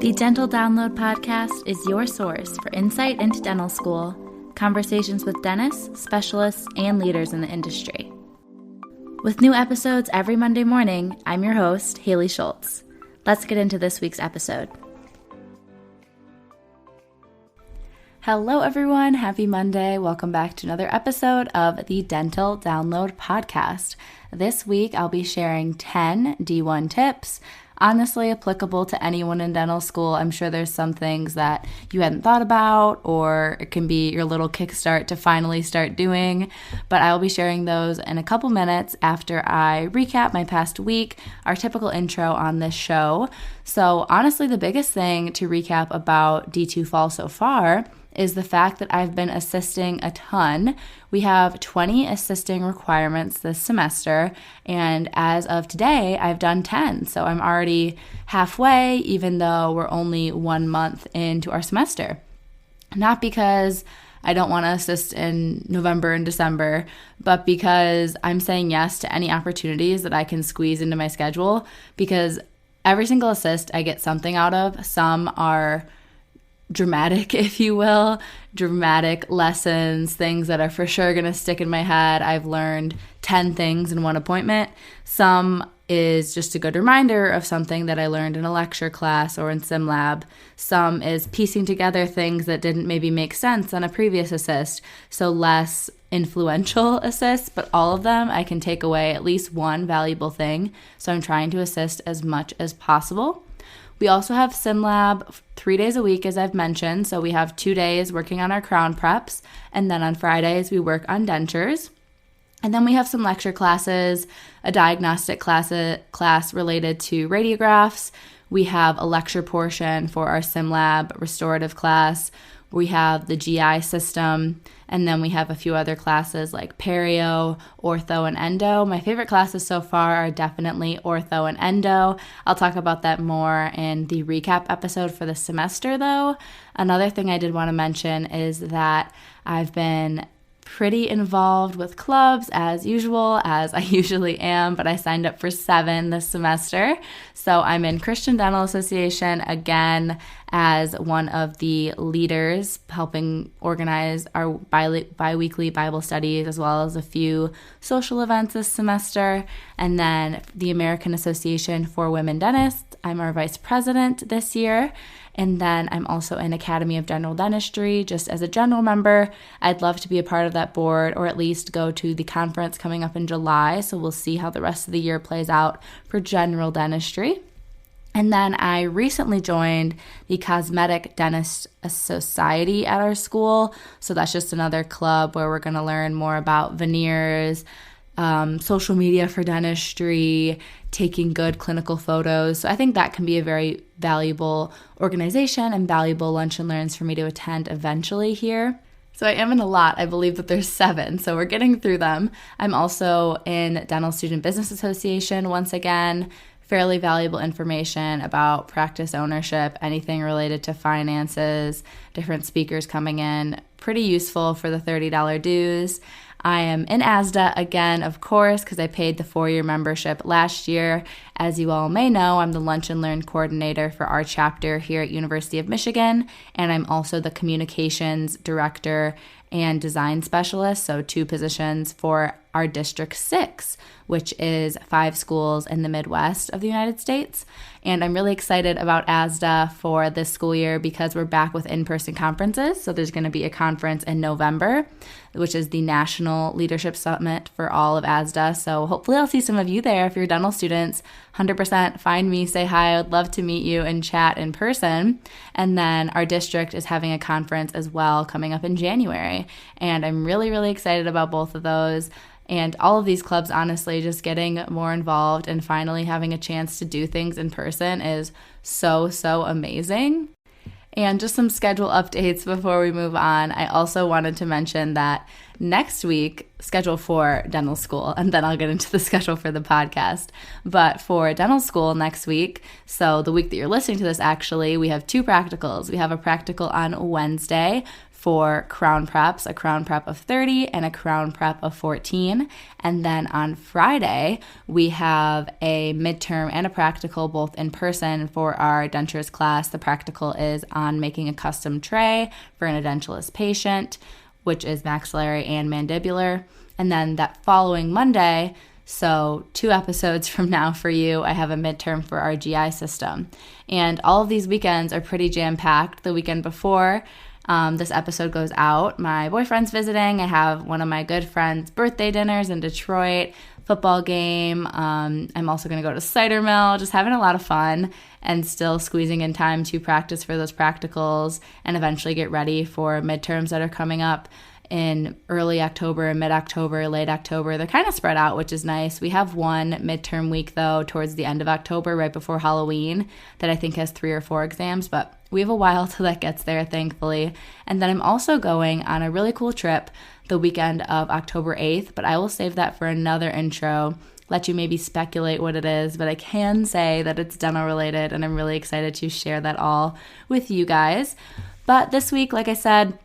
The Dental Download Podcast is your source for insight into dental school, conversations with dentists, specialists, and leaders in the industry. With new episodes every Monday morning, I'm your host, Haley Schultz. Let's get into this week's episode. Hello, everyone. Happy Monday. Welcome back to another episode of the Dental Download Podcast. This week, I'll be sharing 10 D1 tips, honestly applicable to anyone in dental school. I'm sure there's some things that you hadn't thought about, or it can be your little kickstart to finally start doing, but I'll be sharing those in a couple minutes after I recap my past week, our typical intro on this show. So honestly, the biggest thing to recap about D2 Fall so far is the fact that I've been assisting a ton. We have 20 assisting requirements this semester, and as of today, I've done 10. So I'm already halfway, even though we're only 1 month into our semester. Not because I don't want to assist in November and December, but because I'm saying yes to any opportunities that I can squeeze into my schedule, because every single assist I get something out of. Some are dramatic, if you will, dramatic lessons, things that are for sure going to stick in my head. I've learned 10 things in one appointment. Some is just a good reminder of something that I learned in a lecture class or in SimLab. Some is piecing together things that didn't maybe make sense on a previous assist, so less influential assists, but all of them I can take away at least one valuable thing. So I'm trying to assist as much as possible. We also have SimLab 3 days a week, as I've mentioned. So we have 2 days working on our crown preps, and then on Fridays we work on dentures. And then we have some lecture classes, a diagnostic class related to radiographs. We have a lecture portion for our SimLab restorative class. We have the GI system, and then we have a few other classes like perio, ortho, and endo. My favorite classes so far are definitely ortho and endo. I'll talk about that more in the recap episode for the semester, though. Another thing I did want to mention is that I've been pretty involved with clubs as usual, as I usually am, but I signed up for 7 this semester. So I'm in Christian Dental Association again as one of the leaders, helping organize our bi-weekly Bible studies, as well as a few social events this semester. And then the American Association for Women Dentists, I'm our vice president this year. And then I'm also in Academy of General Dentistry, just as a general member. I'd love to be a part of that board, or at least go to the conference coming up in July. So we'll see how the rest of the year plays out for general dentistry. And then I recently joined the Cosmetic Dentist Society at our school. So that's just another club where we're going to learn more about veneers, social media for dentistry, taking good clinical photos. So I think that can be a very valuable organization and valuable lunch and learns for me to attend eventually here. So I am in a lot. I believe that there's 7, so we're getting through them. I'm also in Dental Student Business Association once again. Fairly valuable information about practice ownership, anything related to finances, different speakers coming in. Pretty useful for the $30 dues. I am in ASDA again, of course, because I paid the 4-year membership last year. As you all may know, I'm the Lunch and Learn coordinator for our chapter here at University of Michigan, and I'm also the communications director and design specialist, so 2 positions for our District 6, which is 5 schools in the Midwest of the United States. And I'm really excited about ASDA for this school year because we're back with in-person conferences. So there's going to be a conference in November, which is the National Leadership Summit for all of ASDA. So hopefully I'll see some of you there. If you're dental students, 100% find me, say hi. I would love to meet you and chat in person. And then our district is having a conference as well coming up in January. And I'm really, really excited about both of those. And all of these clubs, honestly, just getting more involved and finally having a chance to do things in person is so, so amazing. And just some schedule updates before we move on. I also wanted to mention that next week, schedule for dental school, and then I'll get into the schedule for the podcast. But for dental school next week, so the week that you're listening to this, actually, we have 2 practicals. We have a practical on Wednesday for crown preps, a crown prep of 30 and a crown prep of 14. And then on Friday, we have a midterm and a practical, both in person for our dentures class. The practical is on making a custom tray for an edentulous patient, which is maxillary and mandibular. And then that following Monday, so 2 episodes from now for you, I have a midterm for our GI system. And all of these weekends are pretty jam-packed. The weekend before this episode goes out, my boyfriend's visiting. I have one of my good friends' birthday dinners in Detroit, football game. I'm also going to go to Cider Mill, just having a lot of fun and still squeezing in time to practice for those practicals and eventually get ready for midterms that are coming up in early October, mid-October, late October. They're kind of spread out, which is nice. We have one midterm week, though, towards the end of October, right before Halloween, that I think has 3 or 4 exams, but we have a while till that gets there, thankfully. And then I'm also going on a really cool trip the weekend of October 8th, but I will save that for another intro, let you maybe speculate what it is, but I can say that it's dental related, and I'm really excited to share that all with you guys. But this week, like I said,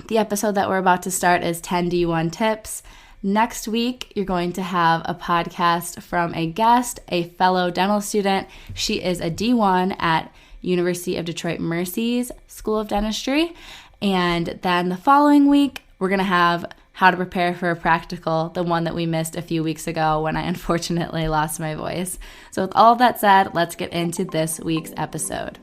the episode that we're about to start is 10 D1 tips. Next week, you're going to have a podcast from a guest, a fellow dental student. She is a D1 at University of Detroit Mercy's School of Dentistry. And then the following week, we're going to have how to prepare for a practical, the one that we missed a few weeks ago when I unfortunately lost my voice. So with all of that said, let's get into this week's episode.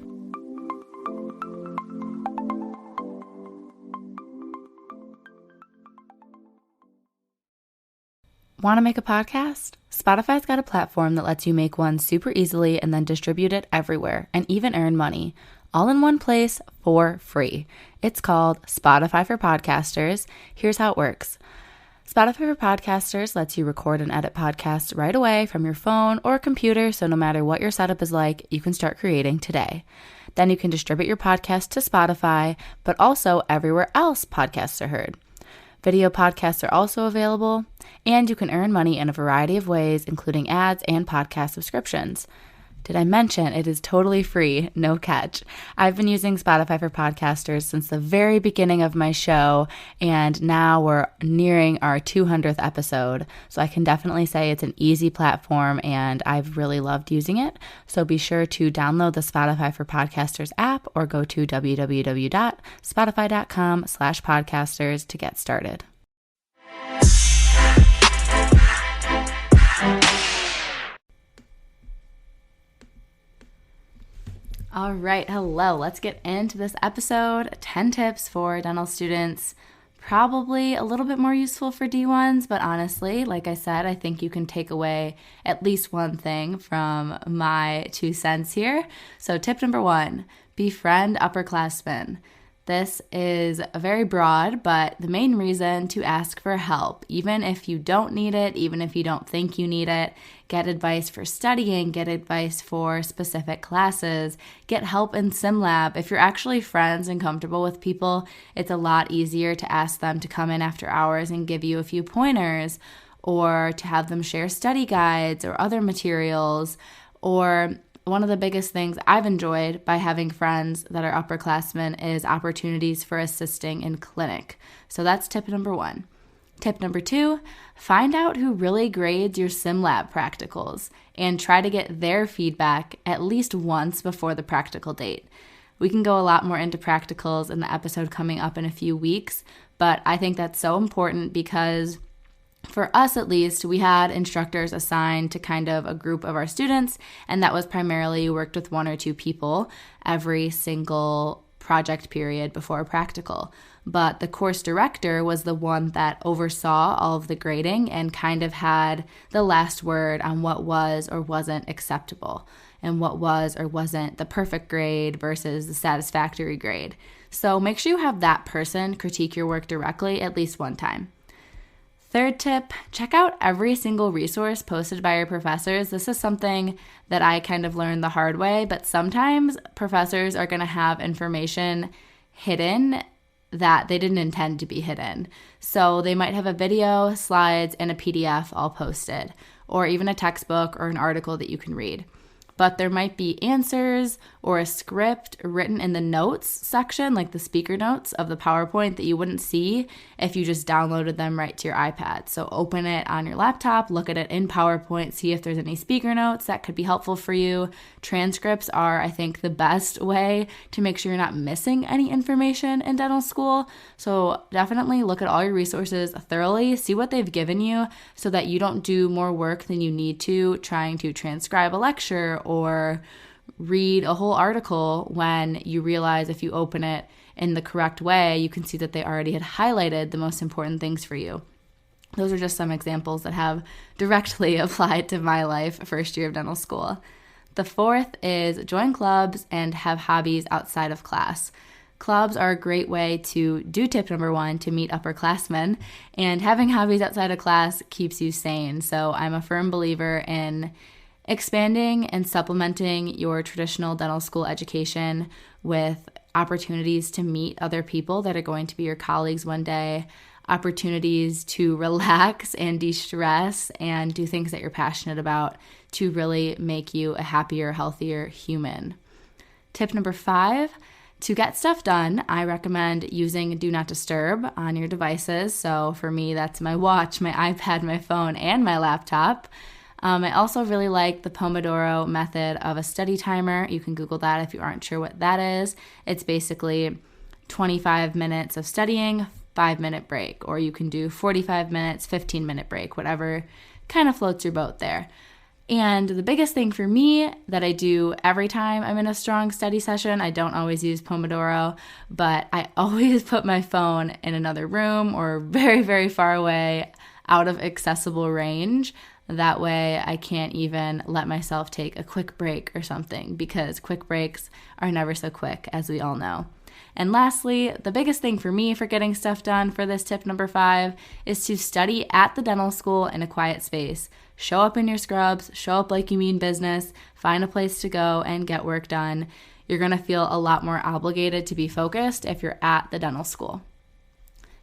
Want to make a podcast? Spotify's got a platform that lets you make one super easily and then distribute it everywhere and even earn money, all in one place for free. It's called Spotify for Podcasters. Here's how it works. Spotify for Podcasters lets you record and edit podcasts right away from your phone or computer, so no matter what your setup is like, you can start creating today. Then you can distribute your podcast to Spotify, but also everywhere else podcasts are heard. Video podcasts are also available, and you can earn money in a variety of ways, including ads and podcast subscriptions. Did I mention it is totally free, no catch? I've been using Spotify for Podcasters since the very beginning of my show, and now we're nearing our 200th episode, so I can definitely say it's an easy platform, and I've really loved using it. So be sure to download the Spotify for Podcasters app or go to www.spotify.com/podcasters to get started. All right, hello. Let's get into this episode. 10 tips for dental students. Probably a little bit more useful for D1s, but honestly, like I said, I think you can take away at least one thing from my 2 cents here. So tip number 1, befriend upperclassmen. This is very broad, but the main reason to ask for help, even if you don't need it, even if you don't think you need it, get advice for studying, get advice for specific classes, get help in SimLab. If you're actually friends and comfortable with people, it's a lot easier to ask them to come in after hours and give you a few pointers, or to have them share study guides or other materials. Or one of the biggest things I've enjoyed by having friends that are upperclassmen is opportunities for assisting in clinic. So that's tip number 1. Tip number 2, find out who really grades your SimLab practicals and try to get their feedback at least once before the practical date. We can go a lot more into practicals in the episode coming up in a few weeks, but I think that's so important because for us, at least, we had instructors assigned to kind of a group of our students, and that was primarily worked with 1 or 2 people every single project period before a practical. But the course director was the one that oversaw all of the grading and kind of had the last word on what was or wasn't acceptable and what was or wasn't the perfect grade versus the satisfactory grade. So make sure you have that person critique your work directly at least one time. Third tip, check out every single resource posted by your professors. This is something that I kind of learned the hard way, but sometimes professors are going to have information hidden that they didn't intend to be hidden. So they might have a video, slides, and a PDF all posted, or even a textbook or an article that you can read. but there might be answers or a script written in the notes section, like the speaker notes of the PowerPoint, that you wouldn't see if you just downloaded them right to your iPad. So open it on your laptop, look at it in PowerPoint, see if there's any speaker notes that could be helpful for you. Transcripts are, I think, the best way to make sure you're not missing any information in dental school. So definitely look at all your resources thoroughly, see what they've given you so that you don't do more work than you need to trying to transcribe a lecture or read a whole article when you realize if you open it in the correct way, you can see that they already had highlighted the most important things for you. Those are just some examples that have directly applied to my life first year of dental school. The fourth is join clubs and have hobbies outside of class. Clubs are a great way to do tip number 1, to meet upperclassmen, and having hobbies outside of class keeps you sane. So I'm a firm believer in expanding and supplementing your traditional dental school education with opportunities to meet other people that are going to be your colleagues one day, opportunities to relax and de-stress and do things that you're passionate about to really make you a happier, healthier human. Tip number 5, to get stuff done, I recommend using Do Not Disturb on your devices. So for me, that's my watch, my iPad, my phone, and my laptop. I also really like the Pomodoro method of a study timer. You can Google that if you aren't sure what that is. It's basically 25 minutes of studying, 5-minute break, or you can do 45 minutes, 15-minute break, whatever kind of floats your boat there. And the biggest thing for me that I do every time I'm in a strong study session, I don't always use Pomodoro, but I always put my phone in another room or very, very far away out of accessible range. That way I can't even let myself take a quick break or something, because quick breaks are never so quick, as we all know. And lastly, the biggest thing for me for getting stuff done for this tip number 5 is to study at the dental school in a quiet space. Show up in your scrubs, show up like you mean business, find a place to go and get work done. You're going to feel a lot more obligated to be focused if you're at the dental school.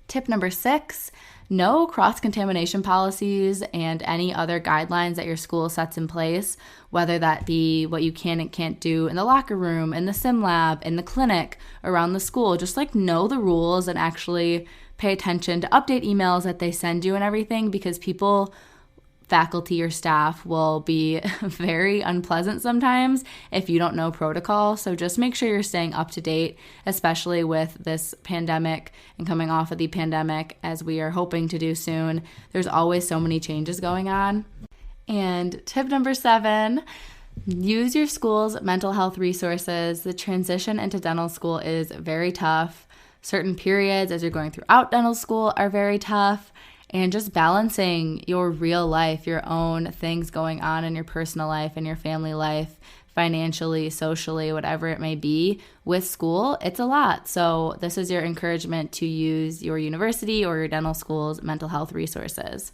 Tip number 6, know cross-contamination policies and any other guidelines that your school sets in place, whether that be what you can and can't do in the locker room, in the sim lab, in the clinic, around the school. Just like know the rules and actually pay attention to update emails that they send you and everything, because people, faculty or staff, will be very unpleasant sometimes if you don't know protocol. So just make sure you're staying up to date, especially with this pandemic and coming off of the pandemic, as we are hoping to do soon. There's always so many changes going on. And tip number 7, use your school's mental health resources. The transition into dental school is very tough. Certain periods as you're going throughout dental school are very tough. And just balancing your real life, your own things going on in your personal life and your family life, financially, socially, whatever it may be, with school, it's a lot. So this is your encouragement to use your university or your dental school's mental health resources.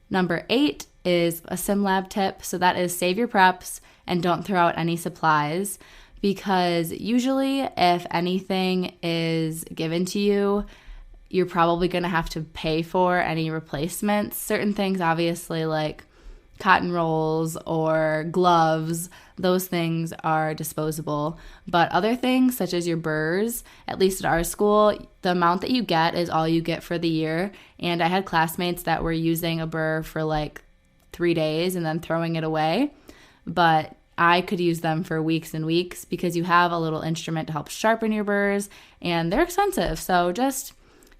Number 8 is a sim lab tip. So that is save your preps and don't throw out any supplies, because usually if anything is given to you, you're probably going to have to pay for any replacements. Certain things, obviously, like cotton rolls or gloves, those things are disposable. But other things, such as your burrs, at least at our school, the amount that you get is all you get for the year. And I had classmates that were using a burr for like 3 days and then throwing it away. But I could use them for weeks and weeks, because you have a little instrument to help sharpen your burrs, and they're expensive. So just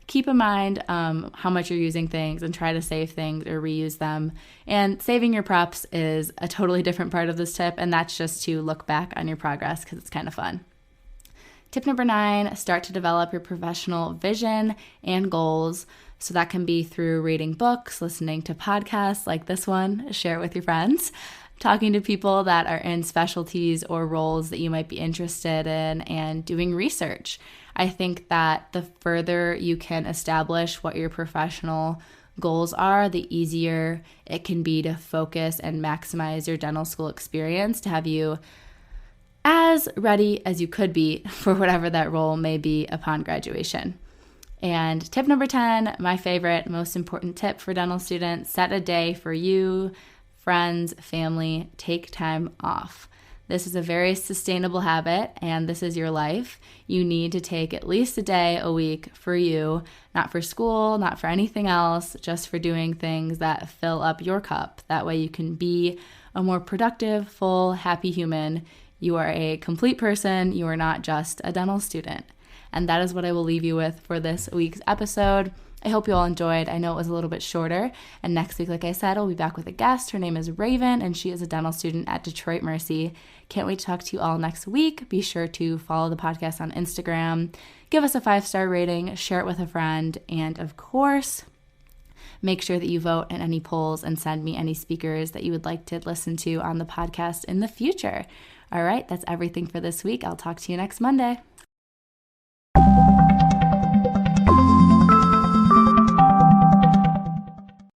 keep in mind how much you're using things and try to save things or reuse them. And saving your preps is a totally different part of this tip, and that's just to look back on your progress because it's kind of fun. Tip number 9, start to develop your professional vision and goals. So that can be through reading books, listening to podcasts like this one, share it with your friends, talking to people that are in specialties or roles that you might be interested in, and doing research. I think that the further you can establish what your professional goals are, the easier it can be to focus and maximize your dental school experience to have you as ready as you could be for whatever that role may be upon graduation. And tip number 10, my favorite, most important tip for dental students: set a day for you, friends, family, take time off. This is a very sustainable habit, and this is your life. You need to take at least a day a week for you, not for school, not for anything else, just for doing things that fill up your cup. That way you can be a more productive, full, happy human. You are a complete person. You are not just a dental student. And that is what I will leave you with for this week's episode. I hope you all enjoyed. I know it was a little bit shorter. And next week, like I said, I'll be back with a guest. Her name is Raven, and she is a dental student at Detroit Mercy. Can't wait to talk to you all next week. Be sure to follow the podcast on Instagram. Give us a 5-star rating. Share it with a friend. And of course, make sure that you vote in any polls and send me any speakers that you would like to listen to on the podcast in the future. All right, that's everything for this week. I'll talk to you next Monday.